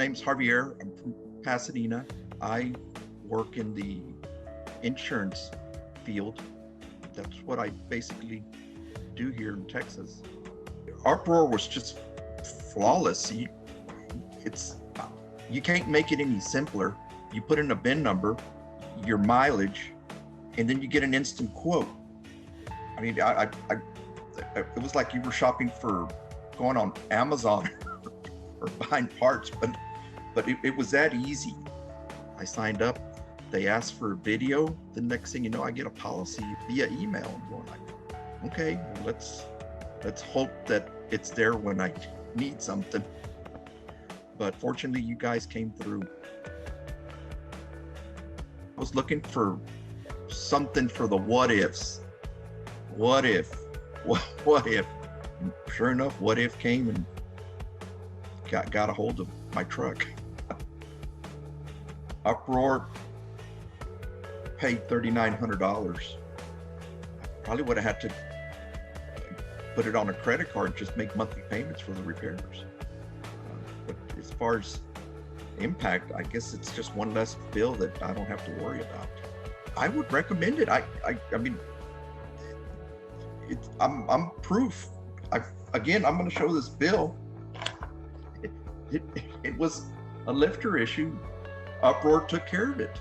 name's Javier. I'm from Pasadena. I work in the insurance field. That's what I basically do here in Texas. Uproar was just flawless. You can't make it any simpler. You put in a VIN number, your mileage, and then you get an instant quote. I mean, it was like you were shopping for going on Amazon or buying parts, but it was that easy. I signed up. They asked for a video. The next thing you know, I get a policy via email. I'm going like, okay, well, let's hope that it's there when I need something. But fortunately, you guys came through. I was looking for something for the what ifs. What if? What if? And sure enough, what if came and got a hold of my truck. Uproar paid $3,900. Probably would have had to put it on a credit card and just make monthly payments for the repairs. But as far as impact, I guess it's just one less bill that I don't have to worry about. I would recommend it. I mean, I'm proof. Again, I'm going to show this bill. It was a lifter issue. Uproar took care of it.